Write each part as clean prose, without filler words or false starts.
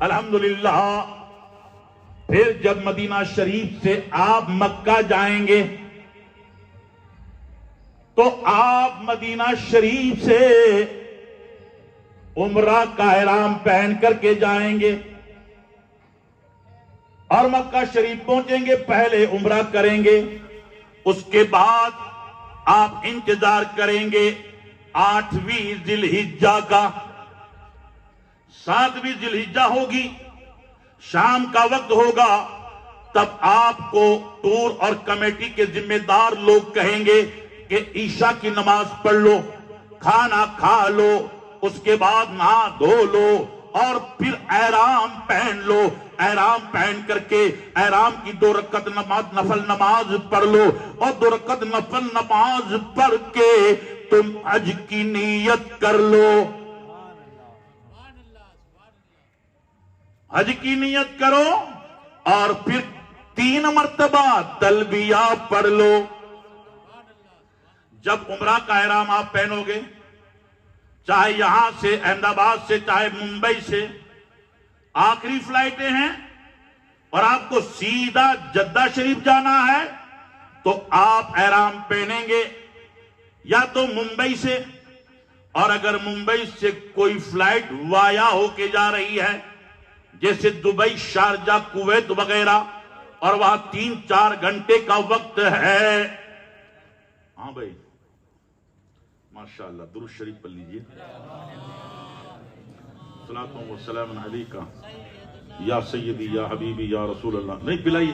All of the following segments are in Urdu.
الحمدللہ پھر جب مدینہ شریف سے آپ مکہ جائیں گے تو آپ مدینہ شریف سے عمرہ کا احرام پہن کر کے جائیں گے اور مکہ شریف پہنچیں گے، پہلے عمرہ کریں گے، اس کے بعد آپ انتظار کریں گے 8ویں ذی الحجہ کا۔ 7ویں ذی الحجہ ہوگی، شام کا وقت ہوگا، تب آپ کو ٹور اور کمیٹی کے ذمہ دار لوگ کہیں گے کہ عشاء کی نماز پڑھ لو، کھانا کھا لو، اس کے بعد نہا دھو لو اور پھر احرام پہن لو۔ احرام پہن کر کے احرام کی 2 رکعت نماز نفل نماز پڑھ لو اور 2 رکعت نفل نماز پڑھ کے تم حج کی نیت کر لو۔ حج کی نیت کرو اور پھر 3 مرتبہ تلبیہ پڑھ لو۔ جب عمرہ کا احرام آپ پہنو گے، چاہے یہاں سے احمد آباد سے چاہے ممبئی سے آخری فلائٹیں ہیں اور آپ کو سیدھا جدہ شریف جانا ہے تو آپ احرام پہنیں گے یا تو ممبئی سے، اور اگر ممبئی سے کوئی فلائٹ وایا ہو کے جا رہی ہے جیسے دبئی، شارجہ، کویت وغیرہ، اور وہاں 3-4 گھنٹے کا وقت ہے۔ ہاں بھائی ماشاءاللہ درود شریف پڑھ لیجئے۔ صلاۃ و سلام علیکہ یا سیدی یا حبیبی یا رسول اللہ۔ نہیں پلائیے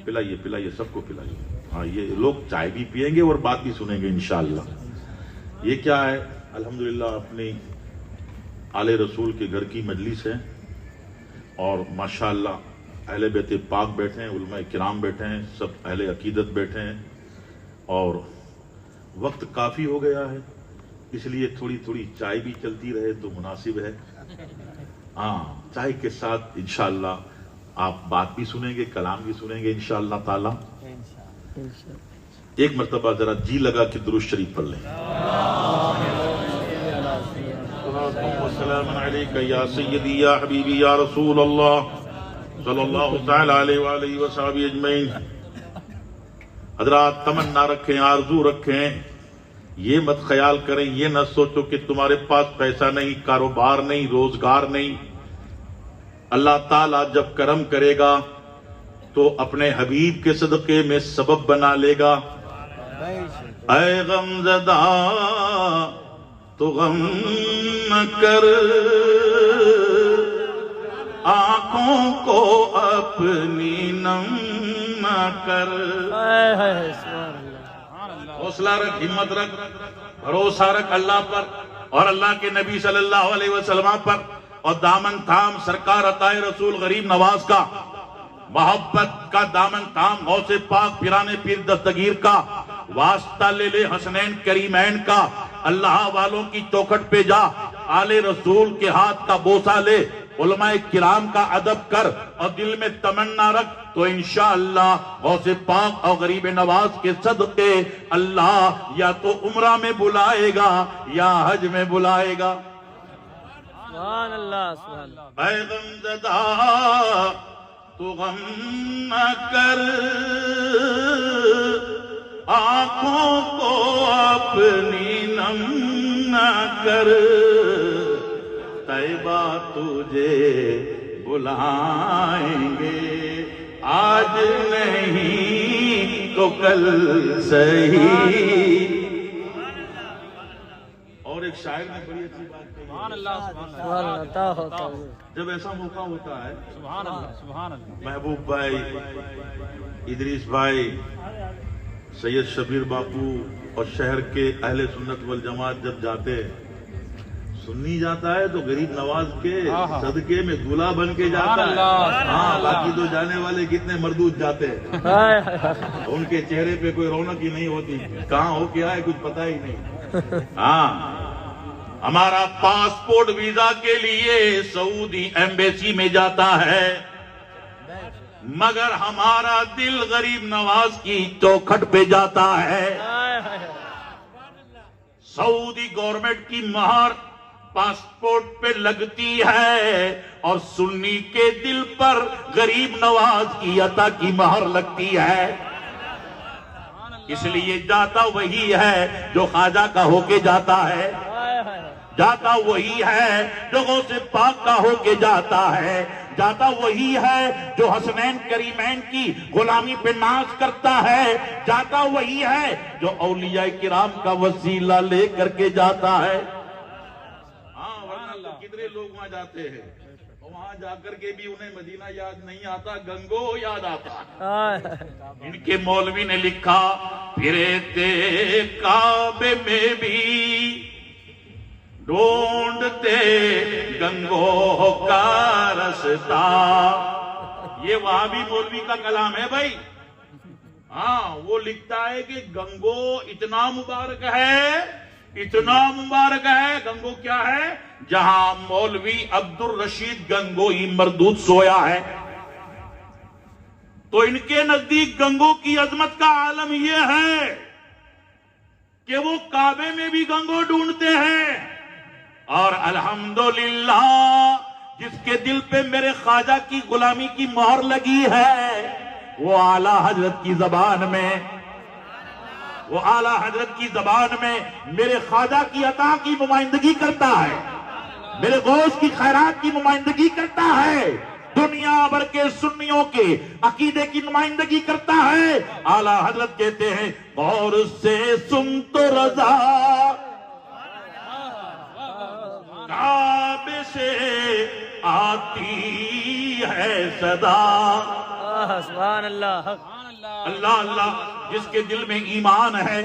پلائیے پلائیے، سب کو پلائیے۔ ہاں یہ لوگ چائے بھی پیئیں گے اور بات بھی سنیں گے انشاءاللہ۔ یہ کیا ہے؟ الحمدللہ اپنی آل رسول کے گھر کی مجلس ہے اور ماشاءاللہ اہل بیت پاک بیٹھے ہیں، علماء کرام بیٹھے ہیں، سب اہل عقیدت بیٹھے ہیں اور وقت کافی ہو گیا ہے، اس لیے تھوڑی تھوڑی چائے بھی چلتی رہے تو مناسب ہے۔ ہاں چائے کے ساتھ انشاءاللہ آپ بات بھی سنیں گے، کلام بھی سنیں گے انشاءاللہ تعالی۔ ایک مرتبہ ذرا جی لگا کہ درود شریف پڑھ لیں۔ السلام علیکہ یا سیدی یا حبیبی یا رسول اللہ صلی اللہ تعالی علیہ وآلہ وصحبہ اجمعین۔ حضرات تمنا رکھیں، آرزو رکھیں، یہ مت خیال کریں، یہ نہ سوچو کہ تمہارے پاس پیسہ نہیں، کاروبار نہیں، روزگار نہیں۔ اللہ تعالیٰ جب کرم کرے گا تو اپنے حبیب کے صدقے میں سبب بنا لے گا۔ اے غم زدہ تو غم نہ کر، آنکھوں کو اپنی نم نہ کر۔ حوصلہ رکھ، ہمت رکھ، بھروسہ رکھ اللہ پر اور اللہ کے نبی صلی اللہ علیہ وسلم پر، اور دامن تھام سرکار عطائے رسول غریب نواز کا، محبت کا دامن تھام غوث پاک پیرانے پیر دستگیر کا، واسطہ لے لے حسنین کریمین کا، اللہ والوں کی چوکھٹ پہ جا، آل رسول کے ہاتھ کا بوسہ لے، علماء کرام کا ادب کر اور دل میں تمنا رکھ تو انشاءاللہ غوث پاک اور غریب نواز کے صدقے اللہ یا تو عمرہ میں بلائے گا یا حج میں بلائے گا۔ سبحان اللہ سبحان اللہ۔ اے غم زدہ تو غم نہ کر، آنکھوں کو اپنی نم نہ کر، طیبہ تجھے بلائیں گے، آج نہیں تو کل صحیح۔ اور ایک شاعر نے بڑی اچھی بات کہی، سبحان اللہ سبحان اللہ۔ جب ایسا موقع ہوتا ہے سبحان اللہ سبحان اللہ۔ محبوب بھائی، ادریس بھائی، سید شبیر باپو اور شہر کے اہل سنت والجماعت جب جاتے سنی جاتا ہے تو غریب نواز کے صدقے میں دولہا بن کے جاتا ہے۔ ہاں باقی تو جانے والے کتنے مردود جاتے ہیں، ان کے چہرے پہ کوئی رونق ہی نہیں ہوتی، کہاں ہو کیا ہے کچھ پتہ ہی نہیں۔ ہاں ہمارا پاسپورٹ ویزا کے لیے سعودی ایمبیسی میں جاتا ہے، مگر ہمارا دل غریب نواز کی چوکھٹ پہ جاتا ہے۔ سعودی گورنمنٹ کی مہر پاسپورٹ پہ لگتی ہے اور سنی کے دل پر غریب نواز کی عطا کی مہر لگتی ہے. اس لیے جاتا وہی ہے جو خواجہ کا ہو کے جاتا ہے, جاتا وہی ہے جو غوث پاک کا ہو کے جاتا ہے, جاتا وہی ہے جو حسنین کریمین کی غلامی پہ ناز کرتا ہے, جاتا وہی ہے جو اولیاء کرام کا وسیلہ لے کر کے جاتا ہے. ہاں ورنہ کتنے لوگ وہاں جاتے ہیں, وہاں جا کر کے بھی انہیں مدینہ یاد نہیں آتا, گنگو یاد آتا. ان کے مولوی نے لکھا پھرے تے کعبے میں بھی ڈھونڈتے گنگو کا رستہ. یہ وہابی مولوی کا کلام ہے بھائی. ہاں وہ لکھتا ہے کہ گنگو اتنا مبارک ہے, اتنا مبارک ہے. گنگو کیا ہے؟ جہاں مولوی عبد الرشید گنگوئی مردود سویا ہے. تو ان کے نزدیک گنگو کی عظمت کا عالم یہ ہے کہ وہ کعبے میں بھی گنگو ڈھونڈتے ہیں. اور الحمدللہ جس کے دل پہ میرے خواجہ کی غلامی کی مہر لگی ہے وہ اعلی حضرت کی زبان میں, وہ اعلی حضرت کی زبان میں میرے خواجہ کی عطا کی نمائندگی کرتا ہے, میرے غوث کی خیرات کی نمائندگی کرتا ہے, دنیا بھر کے سنیوں کے عقیدے کی نمائندگی کرتا ہے. اعلی حضرت کہتے ہیں غور سے سن تو رضا کعبے سے آتی ہے صدا. سبحان اللہ. اللہ اللہ. جس کے دل میں ایمان ہے,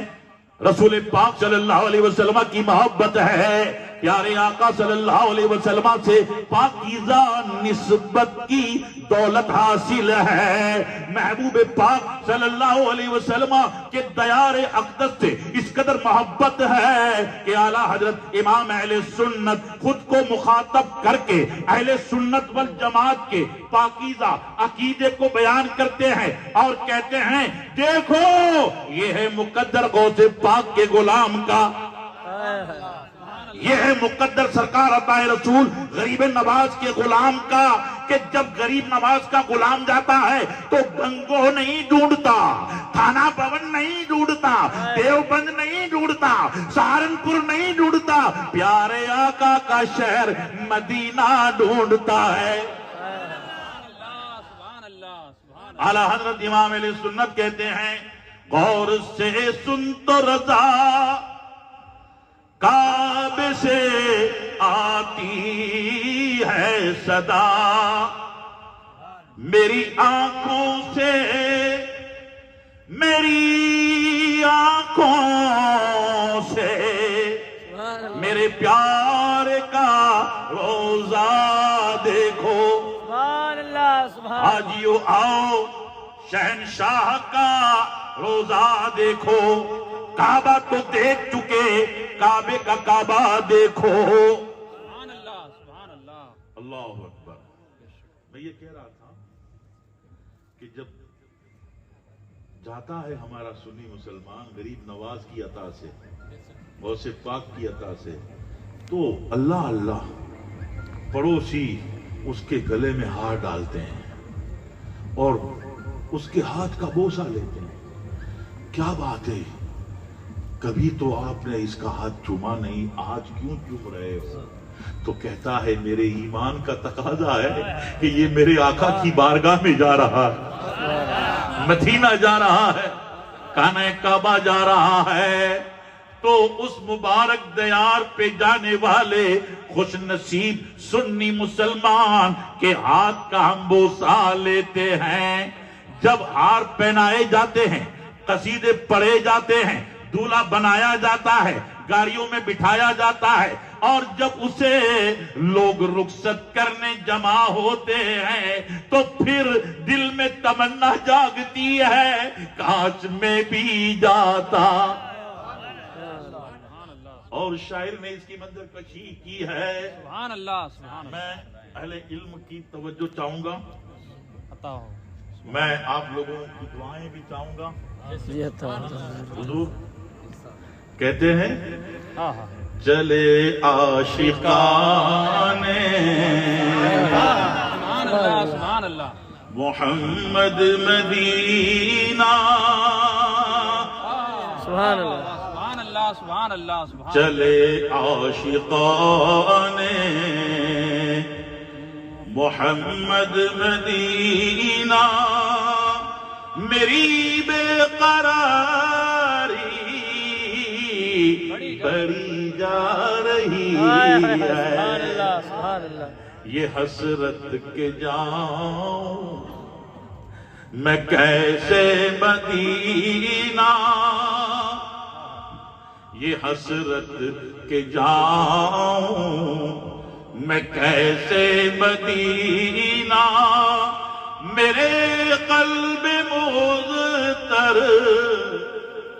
رسول پاک صلی اللہ علیہ وسلم کی محبت ہے, پیارے آقا صلی اللہ علیہ وسلم سے پاکیزہ نسبت کی دولت حاصل ہے, محبوب پاک صلی اللہ علیہ وسلم کے دیار اقدس سے اس قدر محبت ہے کہ اعلیٰ حضرت امام اہل سنت خود کو مخاطب کر کے اہل سنت والجماعت کے پاکیزہ عقیدے کو بیان کرتے ہیں اور کہتے ہیں دیکھو یہ ہے مقدر غوث پاک کے غلام کا, یہ ہے مقدر سرکار عطا رسول غریب نواز کے غلام کا, کہ جب غریب نواز کا غلام جاتا ہے تو گنگو نہیں ڈھونڈتا, تھانہ بھون نہیں ڈھونڈتا, دیوبند نہیں ڈھونڈتا, سہارنپور نہیں ڈھونڈتا, پیارے آقا کا شہر مدینہ ڈھونڈتا ہے. اعلیٰ حضرت امام علیہ سنت کہتے ہیں غور سے سن تو رضا کعبے سے آتی ہے صدا, میری آنکھوں سے میرے پیارے کا روزہ دیکھو. حاجیو آؤ شہنشاہ کا روزہ دیکھو, کعبہ تو دیکھ چکے کعبے کا کعبہ دیکھو. سبحان اللہ. سبحان اللہ. اللہ اکبر. میں یہ کہہ رہا تھا کہ جب جاتا ہے ہمارا سنی مسلمان غریب نواز کی عطا سے, غوث پاک کی عطا سے, تو اللہ اللہ پڑوسی اس کے گلے میں ہار ڈالتے ہیں اور اس کے ہاتھ کا بوسہ لیتے ہیں. کیا بات ہے, کبھی تو آپ نے اس کا ہاتھ چوما نہیں, آج کیوں چوم رہے ہو؟ تو کہتا ہے میرے ایمان کا تقاضا ہے کہ یہ میرے آقا کی بارگاہ میں جا رہا ہے, مدینہ جا رہا ہے, خانہ کعبہ جا رہا ہے. تو اس مبارک دیار پہ جانے والے خوش نصیب سنی مسلمان کے ہاتھ کا ہم بوسہ لیتے ہیں. جب ہار پہنائے جاتے ہیں, قصیدے پڑھے جاتے ہیں, دولہا بنایا جاتا ہے, گاڑیوں میں بٹھایا جاتا ہے, اور جب اسے لوگ رخصت کرنے جمع ہوتے ہیں تو پھر دل میں تمنا جاگتی ہے کاش میں بھی جاتا. اور شاعر نے اس کی منظر کشی کی ہے. سبحان اللہ. سبحان اللہ. میں اہل علم کی توجہ چاہوں گا, عطا ہو. میں آپ لوگوں کی دعائیں بھی چاہوں گا. حضور کہتے ہیں چلے عاشقان سبحان اللہ سبحان اللہ محمد مدینہ سبحان اللہ سبحان اللہ سبحان اللہ سبحان چلے عاشقان محمد مدینہ میری بے قراری بڑی جا رہی سبحان ہے اللہ سبحان اللہ یہ حسرت کے جاؤں میں کیسے مدینہ یہ حسرت کے جاؤں میں کیسے مدینہ میرے قلب مضطر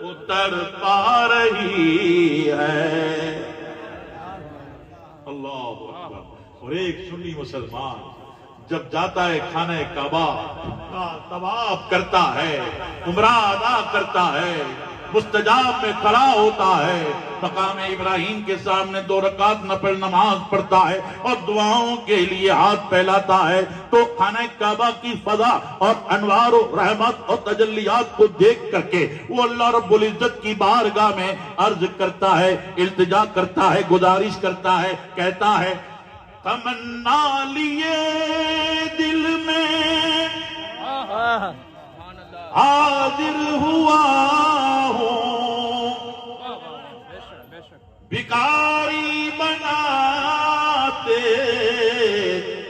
اتر پا رہی ہے اللہ اکبر اور ایک سنی مسلمان جب جاتا ہے خانہ کعبہ کا طواف کرتا ہے عمرہ ادا کرتا ہے مستجاب میں کھڑا ہوتا ہے مقام ابراہیم کے سامنے 2 رکعت نفل نماز پڑھتا ہے اور دعاؤں کے لیے ہاتھ پھیلاتا ہے تو خانہ کعبہ کی فضا اور انوار و رحمت اور تجلیات کو دیکھ کر کے وہ اللہ رب العزت کی بارگاہ میں عرض کرتا ہے التجا کرتا ہے گزارش کرتا ہے کہتا ہے تمنا لیے دل میں حاضر ہوا ہوں بھکاری بناتے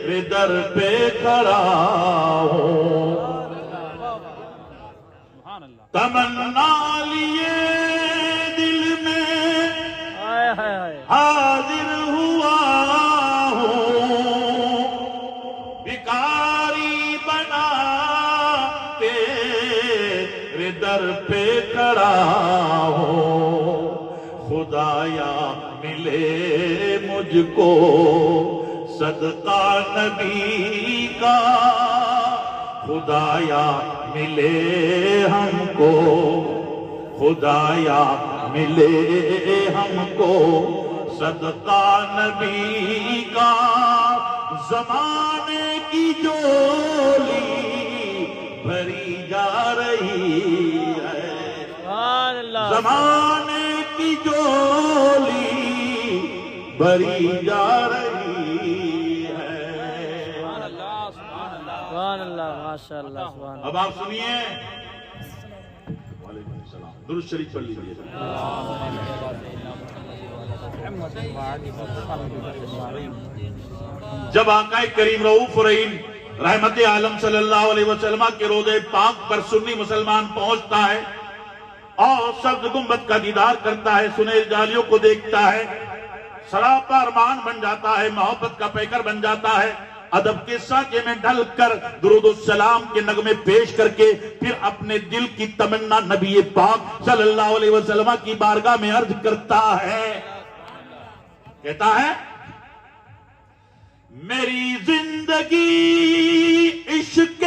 تیرے در پہ کھڑا ہوں تمنا لیے دل میں حاضر ہوا ہوں بھکاری بنا تیرے در پہ کھڑا ہوں خدایا ملے مجھ کو صدقہ نبی کا خدایا ملے ہم کو خدایا ملے ہم کو صدقہ نبی کا زمانے کی جولی بھری جا رہی ہے زمانے کی جولی بھری جا رہی ہے سبحان اللہ ماشاء اللہ سبحان اب آپ سنیے وعلیکم السلام درود شریف پڑھ لیجیے جب آقا کریم رؤوف الرحیم رحمت عالم صلی اللہ علیہ وسلم کے روضہ پاک پر سنی مسلمان پہنچتا ہے اور سبز گنبد کا دیدار کرتا ہے سنہری جالیوں کو دیکھتا ہے سراپا ارمان بن جاتا ہے محبت کا پیکر بن جاتا ہے ادب کے سانچے میں ڈھل کر درود السلام کے نغمے پیش کر کے پھر اپنے دل کی تمنا نبی پاک صلی اللہ علیہ وسلم کی بارگاہ میں عرض کرتا ہے کہتا ہے میری زندگی عشق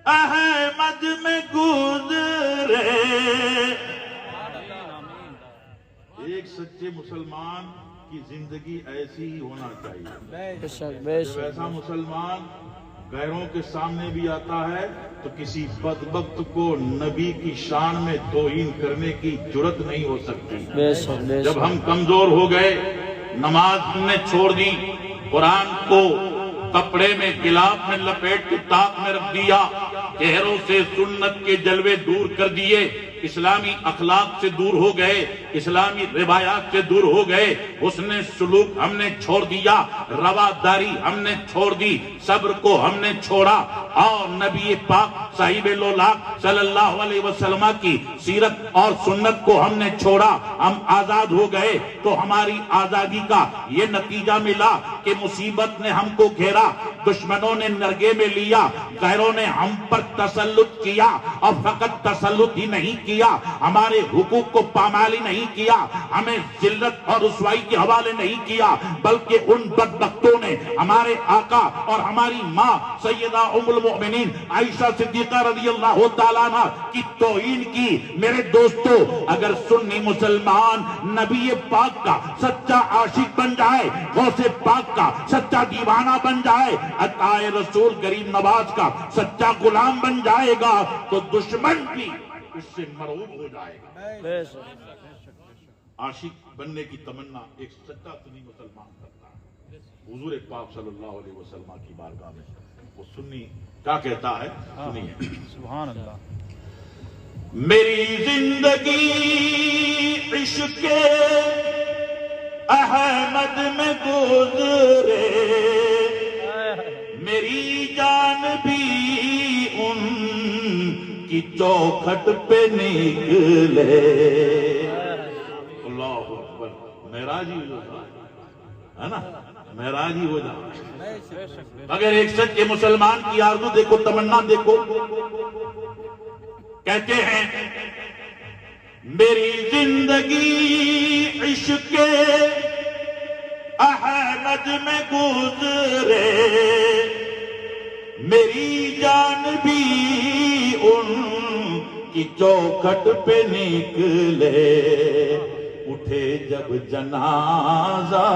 احمد میں گزرے ایک سچے مسلمان کی زندگی ایسی ہی ہونا چاہیے ایسا مسلمان غیروں کے سامنے بھی آتا ہے تو کسی بدبخت کو نبی کی شان میں توہین کرنے کی جرت نہیں ہو سکتی جب ہم کمزور ہو گئے نماز ہم نے چھوڑ دی قرآن کو کپڑے میں گلاف میں لپیٹ کے تاق میں رکھ دیا چہروں سے سنت کے جلوے دور کر دیے اسلامی اخلاق سے دور ہو گئے اسلامی روایات سے دور ہو گئے حسن سلوک ہم نے چھوڑ دیا رواداری ہم نے چھوڑ دی صبر کو ہم نے چھوڑا اور نبی پاک صاحب لولاق صلی اللہ علیہ وسلم کی سیرت اور سنت کو ہم نے چھوڑا ہم آزاد ہو گئے تو ہماری آزادی کا یہ نتیجہ ملا کہ مصیبت نے ہم کو گھیرا دشمنوں نے نرگے میں لیا غیروں نے ہم پر تسلط کیا اور فقط تسلط ہی نہیں کیا ہمارے حقوق کو پامالی نہیں کیا ہمیں ذلت اور رسوائی کے حوالے نہیں کیا بلکہ ان بدبختوں نے ہمارے آقا اور ہماری ماں سیدہ ام المؤمنین عائشہ صدیقہ رضی اللہ تعالیٰ عنہ کی توہین کی. میرے دوستو اگر سنی مسلمان نبی پاک کا سچا عاشق بن جائے, غوث پاک کا سچا دیوانہ بن جائے, عطائے رسول غریب نواز کا سچا غلام بن جائے گا تو دشمن بھی اس سے مرعوب ہو جائے گا. عاشق بننے کی تمنا ایک سچا سنی مسلمان کرتا ہے. حضور پاک صلی اللہ علیہ وسلم کی بارگاہ میں وہ سنی کیا کہتا ہے, سنیے. سبحان اللہ. میری زندگی عشق احمد میں گزرے, میری جان بھی ان کی چوکھٹ پہ نکلے. اللہ اکبر. معراج ہی ہو جائے ہے نا, معراج ہی ہو جائے. اگر ایک سچے مسلمان کی آرزو دیکھو, تمنا دیکھو. کہتے ہیں میری زندگی عشق احمد میں گزرے, میری جان بھی ان کی چوکھٹ پہ نکلے. اٹھے جب جنازہ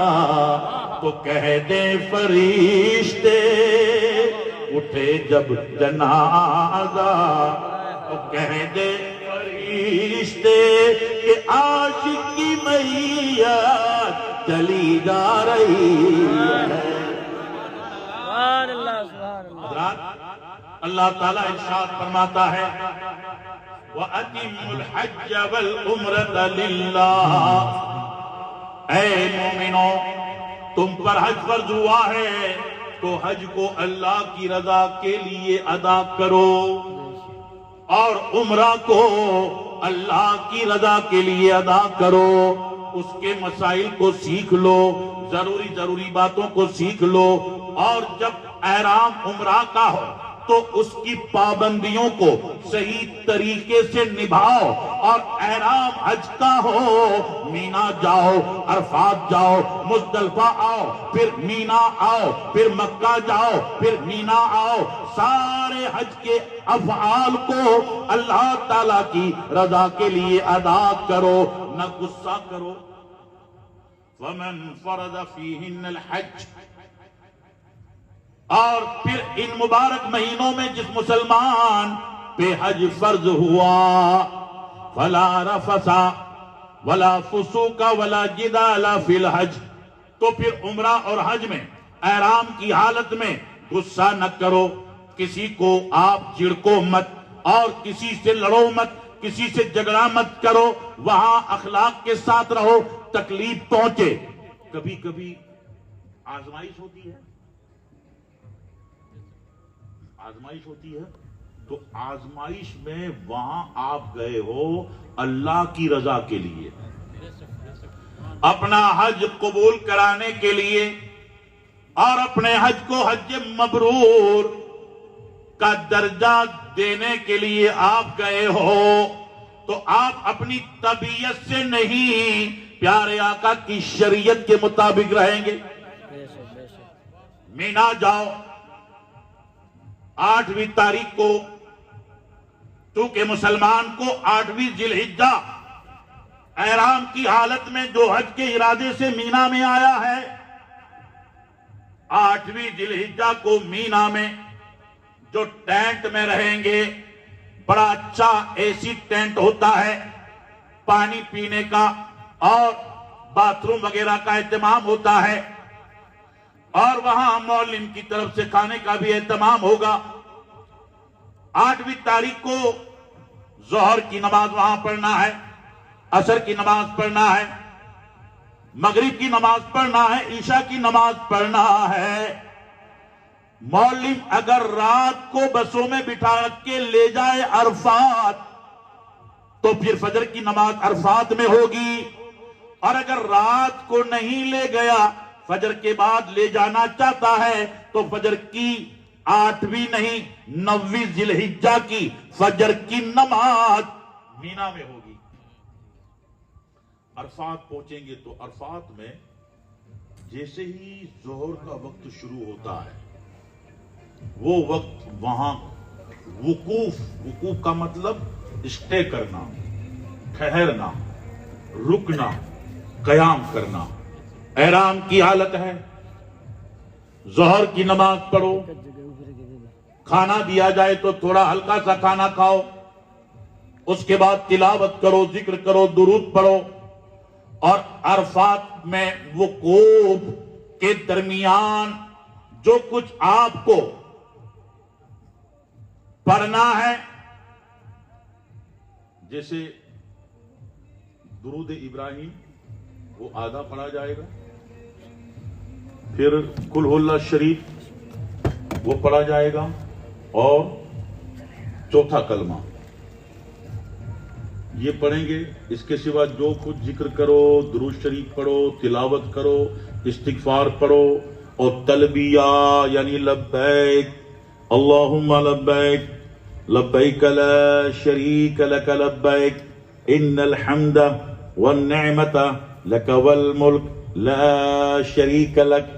تو کہہ دیں فرشتے, اٹھے جب جنازہ تو کہہ دے فرشتے کہ عاشق کی میت چلی جا رہی ہے. سبحان اللہ. سبحان اللہ. حضرات اللہ تعالیٰ ارشاد فرماتا ہے وَأَتِمُّ الْحَجَّ وَالْعُمْرَةَ لِلَّهِ. اے مومنو, تم پر حج فرض ہوا ہے تو حج کو اللہ کی رضا کے لیے ادا کرو, اور عمرہ کو اللہ کی رضا کے لیے ادا کرو. اس کے مسائل کو سیکھ لو, ضروری باتوں کو سیکھ لو, اور جب احرام عمرہ کا ہو تو اس کی پابندیوں کو صحیح طریقے سے نبھاؤ. اور احرام حج کا ہو, مینا جاؤ, عرفات جاؤ, مزدلفہ آؤ, پھر مینا آؤ, پھر مکہ جاؤ, پھر مینا آؤ. سارے حج کے افعال کو اللہ تعالیٰ کی رضا کے لیے ادا کرو, نہ غصہ کرو. وَمَن فَرَضَ فِيهِنَّ الْحَجَّ. اور پھر ان مبارک مہینوں میں جس مسلمان پہ حج فرض ہوا, فَلَا رَفَثَ وَلَا فُسُوقَ وَلَا جِدَالَ فِي الْحَجِّ. تو پھر عمرہ اور حج میں احرام کی حالت میں غصہ نہ کرو, کسی کو آپ جھڑکو مت, اور کسی سے لڑو مت, کسی سے جھگڑا مت کرو. وہاں اخلاق کے ساتھ رہو, تکلیف پہنچے. کبھی کبھی آزمائش ہوتی ہے, آزمائش ہوتی ہے, تو آزمائش میں وہاں آپ گئے ہو اللہ کی رضا کے لیے, اپنا حج قبول کرانے کے لیے, اور اپنے حج کو حج مبرور کا درجہ دینے کے لیے آپ گئے ہو, تو آپ اپنی طبیعت سے نہیں, پیارے آقا کی شریعت کے مطابق رہیں گے. مینا جاؤ 8ویں تاریخ کو, چونکہ مسلمان کو 8ویں ذی الحجہ احرام کی حالت میں جو حج کے ارادے سے مینا میں آیا ہے, 8ویں ذی الحجہ کو مینا میں جو ٹینٹ میں رہیں گے, بڑا اچھا ایسی ٹینٹ ہوتا ہے, پانی پینے کا اور باتھ روم وغیرہ کا اہتمام ہوتا ہے, اور وہاں مولم کی طرف سے کھانے کا بھی اہتمام ہوگا. 8ویں تاریخ کو ظہر کی نماز وہاں پڑھنا ہے, عصر کی نماز پڑھنا ہے, مغرب کی نماز پڑھنا ہے, عشاء کی نماز پڑھنا ہے. مولم اگر رات کو بسوں میں بٹھا کے لے جائے عرفات, تو پھر فجر کی نماز عرفات میں ہوگی, اور اگر رات کو نہیں لے گیا, فجر کے بعد لے جانا چاہتا ہے, تو فجر کی 8ویں نہیں 9ویں ذی الحجہ کی فجر کی نماز مینا میں ہوگی. عرفات پہنچیں گے تو عرفات میں جیسے ہی ظہر کا وقت شروع ہوتا ہے وہ وقت وہاں وقوف کا مطلب اسٹے کرنا، ٹھہرنا، رکنا، قیام کرنا، احرام کی حالت ہے۔ ظہر کی نماز پڑھو، کھانا دیا جائے تو تھوڑا ہلکا سا کھانا کھاؤ، اس کے بعد تلاوت کرو، ذکر کرو، درود پڑھو، اور عرفات میں وقوف کے درمیان جو کچھ آپ کو پڑھنا ہے، جیسے درود ابراہیم وہ آدھا پڑھا جائے گا، پھر قل ہو اللہ شریف وہ پڑھا جائے گا، اور چوتھا کلمہ یہ پڑھیں گے۔ اس کے سوا جو کچھ ذکر کرو، درود شریف پڑھو، تلاوت کرو، استغفار پڑھو، اور تلبیہ یعنی لبیک اللہم لبیک لبیک لا شریک لک لبیک ان الحمد والنعمت لک والملک لا شریک لک۔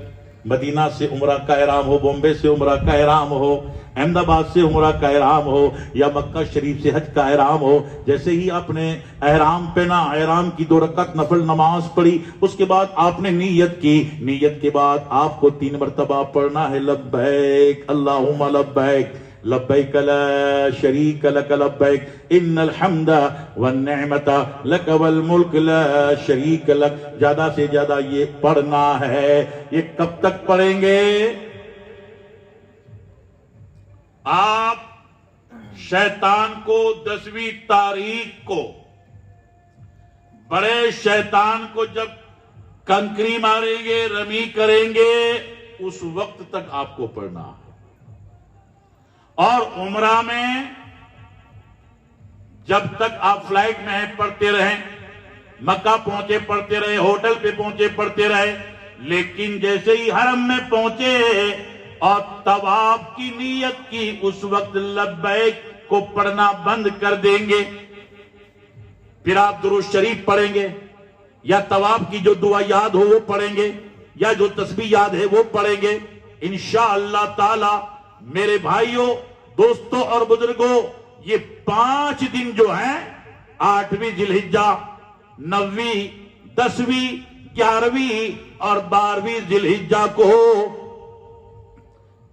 مدینہ سے عمرہ کا احرام ہو، بامبے سے عمرہ کا احرام ہو، احمد آباد سے عمرہ کا احرام ہو، یا مکہ شریف سے حج کا احرام ہو، جیسے ہی آپ نے احرام پہنا، احرام کی 2 رکعت نفل نماز پڑھی، اس کے بعد آپ نے نیت کی، نیت کے بعد آپ کو 3 مرتبہ پڑھنا ہے لبیک اللہم لبیک لبیک لا شریک لک لبیک ان الحمد والنعمت لک والملک لا شریک لک۔ زیادہ سے زیادہ یہ پڑھنا ہے۔ یہ کب تک پڑھیں گے؟ آپ شیطان کو 10ویں تاریخ کو، بڑے شیطان کو جب کنکری ماریں گے، رمی کریں گے، اس وقت تک آپ کو پڑھنا ہے۔ اور عمرہ میں جب تک آپ فلائٹ میں ہیں پڑھتے رہیں، مکہ پہنچے پڑھتے رہے، ہوٹل پہ پہنچے پڑھتے رہے، لیکن جیسے ہی حرم میں پہنچے اور طواف کی نیت کی، اس وقت لبیک کو پڑھنا بند کر دیں گے۔ پھر آپ درود شریف پڑھیں گے، یا طواف کی جو دعا یاد ہو وہ پڑھیں گے، یا جو تسبیح یاد ہے وہ پڑھیں گے۔ انشاءاللہ تعالی میرے بھائیوں، دوستوں اور بزرگوں، یہ 5 دن جو ہیں 8ویں ذی الحجہ، 9ویں، 10ویں، 11ویں اور 12ویں ذی الحجہ کو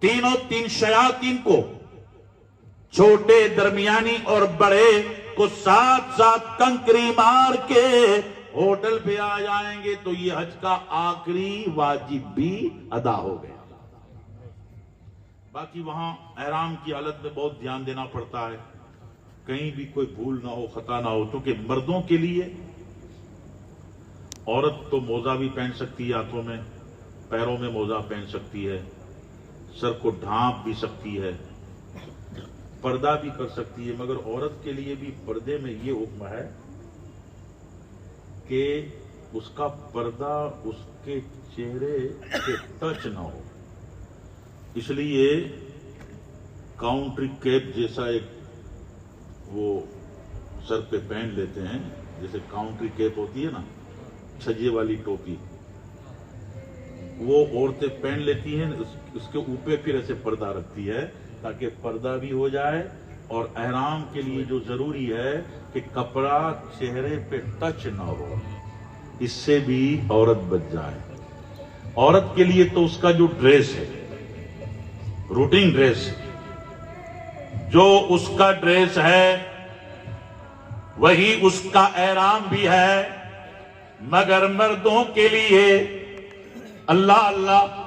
تین شیاطین کو، چھوٹے، درمیانی اور بڑے کو ساتھ ساتھ کنکری مار کے ہوٹل پہ آ جائیں گے، تو یہ حج کا آخری واجب بھی ادا ہو گیا۔ باقی وہاں احرام کی حالت میں بہت دھیان دینا پڑتا ہے، کہیں بھی کوئی بھول نہ ہو، خطا نہ ہو، کیونکہ مردوں کے لیے عورت تو موزہ بھی پہن سکتی ہے، ہاتھوں میں، پیروں میں موزہ پہن سکتی ہے، سر کو ڈھانپ بھی سکتی ہے، پردہ بھی کر سکتی ہے، مگر عورت کے لیے بھی پردے میں یہ حکم ہے کہ اس کا پردہ اس کے چہرے سے ٹچ نہ ہو۔ اس لیے کاؤنٹری کیپ جیسا ایک وہ سر پہ پہن لیتے ہیں، جیسے کاؤنٹری کیپ ہوتی ہے نا، چھجے والی ٹوپی، وہ عورتیں پہن لیتی ہیں، اس کے اوپر پھر ایسے پردہ رکھتی ہے تاکہ پردہ بھی ہو جائے، اور احرام کے لیے جو ضروری ہے کہ کپڑا چہرے پہ ٹچ نہ ہو، اس سے بھی عورت بچ جائے۔ عورت کے لیے تو اس کا جو ڈریس ہے، روٹین ڈریس، جو اس کا ڈریس ہے وہی اس کا احرام بھی ہے، مگر مردوں کے لیے اللہ اللہ،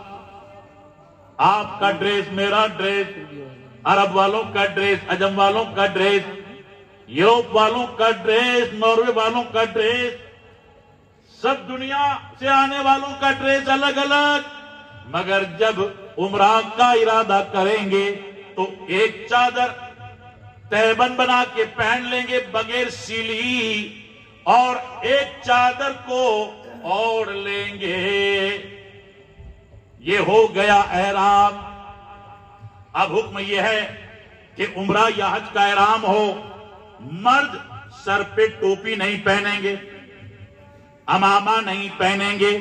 آپ کا ڈریس، میرا ڈریس، عرب والوں کا ڈریس، عجم والوں کا ڈریس، یوروپ والوں کا ڈریس، ناروے والوں کا ڈریس، سب دنیا سے آنے والوں کا ڈریس الگ الگ، مگر جب عمرہ کا ارادہ کریں گے تو ایک چادر تہبند بنا کے پہن لیں گے بغیر سیلی، اور ایک چادر کو اوڑھ لیں گے۔ یہ ہو گیا احرام۔ اب حکم یہ ہے کہ عمرہ یا حج کا احرام ہو، مرد سر پہ ٹوپی نہیں پہنیں گے، امامہ نہیں پہنیں گے،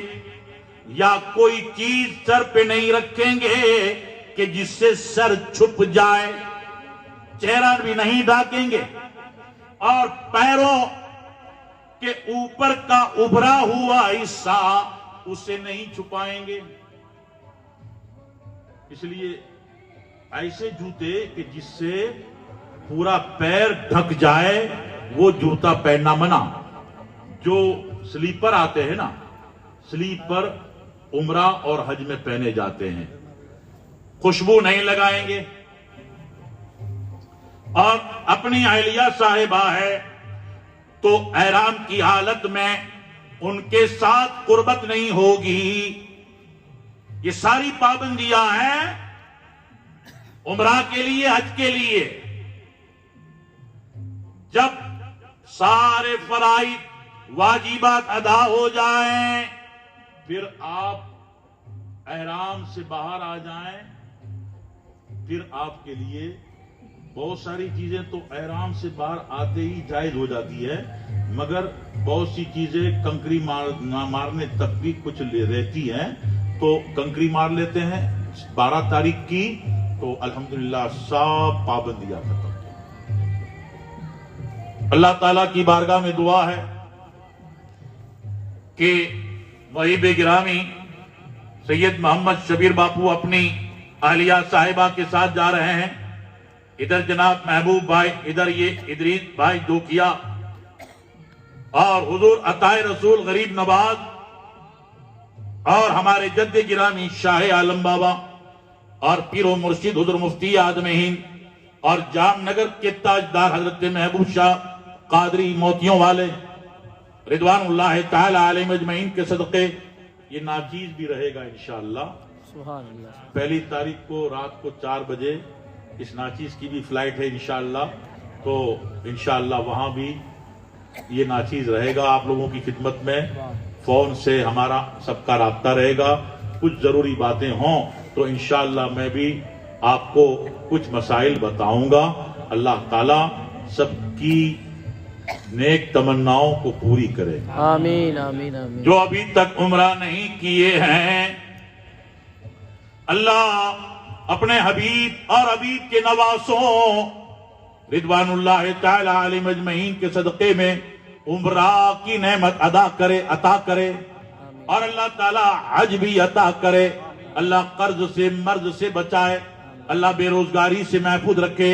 یا کوئی چیز سر پہ نہیں رکھیں گے کہ جس سے سر چھپ جائے، چہرہ بھی نہیں ڈھانکیں گے، اور پیروں کے اوپر کا ابھرا ہوا حصہ اسے نہیں چھپائیں گے۔ اس لیے ایسے جوتے کہ جس سے پورا پیر ڈھک جائے وہ جوتا پہننا منع۔ جو سلیپر آتے ہیں نا، سلیپر عمرہ اور حج میں پہنے جاتے ہیں، خوشبو نہیں لگائیں گے، اور اپنی اہلیہ صاحبہ ہے تو احرام کی حالت میں ان کے ساتھ قربت نہیں ہوگی۔ یہ ساری پابندیاں ہیں عمرہ کے لیے، حج کے لیے۔ جب سارے فرائض واجبات ادا ہو جائیں پھر آپ احرام سے باہر آ جائیں، پھر آپ کے لیے بہت ساری چیزیں تو احرام سے باہر آتے ہی جائز ہو جاتی ہے، مگر بہت سی چیزیں کنکری مارنے تک بھی کچھ رہتی ہیں، تو کنکری مار لیتے ہیں 12 تاریخ کی، تو الحمدللہ سب پابندیاں ختم۔ اللہ تعالیٰ کی بارگاہ میں دعا ہے کہ وہیب گرامی سید محمد شبیر باپو اپنی اہلیہ صاحبہ کے ساتھ جا رہے ہیں، ادھر جناب محبوب بھائی، ادھر یہ ادریس بھائی دوکیا، اور حضور عطائے رسول غریب نواز اور ہمارے جد گرامی شاہ عالم بابا اور پیر و مرشد حضور مفتی اعظم ہند اور جام نگر کے تاجدار حضرت محبوب شاہ قادری موتیوں والے رضوان اللہ تعالی علیہ مجمعین کے صدقے یہ ناچیز بھی رہے گا انشاءاللہ۔ سبحان اللہ۔ پہلی تاریخ کو رات کو 4 بجے اس ناچیز کی بھی فلائٹ ہے انشاءاللہ، تو انشاءاللہ وہاں بھی یہ ناچیز رہے گا آپ لوگوں کی خدمت میں۔ فون سے ہمارا سب کا رابطہ رہے گا، کچھ ضروری باتیں ہوں تو انشاءاللہ میں بھی آپ کو کچھ مسائل بتاؤں گا۔ اللہ تعالی سب کی نیک تمناؤں کو پوری کرے۔ آمین آمین آمین۔ جو ابھی تک عمرہ نہیں کیے ہیں، اللہ اپنے حبیب اور حبیب کے نواسوں رضوان اللہ تعالی علیہ مجمعین کے صدقے میں عمرہ کی نعمت عطا کرے، اور اللہ تعالی حج بھی عطا کرے۔ اللہ قرض سے مرض سے بچائے، اللہ بے روزگاری سے محفوظ رکھے،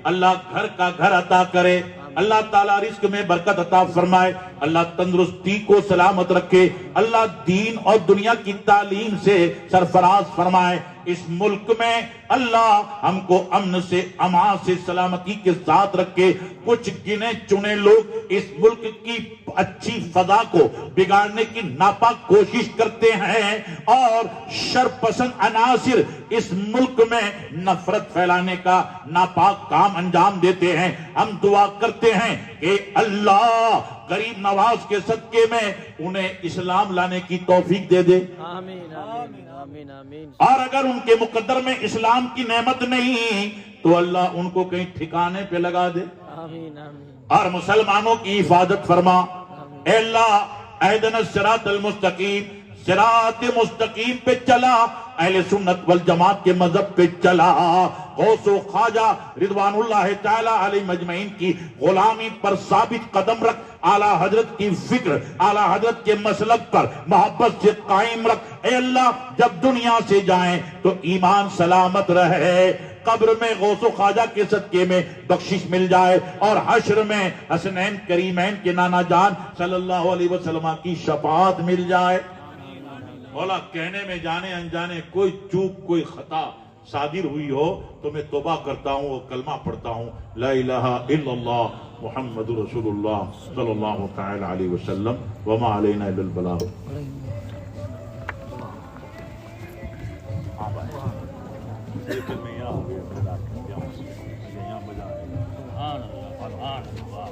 اللہ گھر کا گھر عطا کرے، اللہ تعالیٰ رزق میں برکت عطا فرمائے، اللہ تندرستی کو سلامت رکھے، اللہ دین اور دنیا کی تعلیم سے سرفراز فرمائے۔ اس ملک میں اللہ ہم کو امن سے امان سے سلامتی کے ساتھ رکھے۔ کچھ گنے چنے لوگ اس ملک کی اچھی فضا کو بگاڑنے کی ناپاک کوشش کرتے ہیں، اور شرپسند عناصر اس ملک میں نفرت پھیلانے کا ناپاک کام انجام دیتے ہیں۔ ہم دعا کرتے ہیں کہ اللہ غریب نواز کے صدقے میں انہیں اسلام لانے کی توفیق دے دے، آمین آمین آمین آمین۔ اور اگر ان کے مقدر میں اسلام کی نعمت نہیں تو اللہ ان کو کہیں ٹھکانے پہ لگا دے، آمین آمین۔ اور مسلمانوں کی حفاظت فرما۔ اے اللہ اہدنا الصراط المستقیم، صراط مستقیم پہ چلا، اہل سنت والجماعت کے مذہب پہ چلا، غوث و خواجہ رضوان اللہ تعالی علیہ مجمعین کی غلامی پر ثابت قدم رکھ، اعلیٰ حضرت کی فکر، اعلیٰ حضرت کے مسلک پر محبت سے قائم رکھ۔ اے اللہ جب دنیا سے جائیں تو ایمان سلامت رہے، قبر میں غوث و خواجہ کے صدقے میں بخشش مل جائے، اور حشر میں حسنین کریمین کے نانا جان صلی اللہ علیہ وسلم کی شفاعت مل جائے۔ مولا کہنے میں جانے انجانے کوئی چوک کوئی خطا صادر ہوئی ہو تو میں توبہ کرتا ہوں اور کلمہ پڑھتا ہوں، لا الہ الا اللہ محمد رسول اللہ صلی اللہ تعالی علیہ وسلم، وما علینا الا البلاغ۔ سبحان اللہ سبحان اللہ۔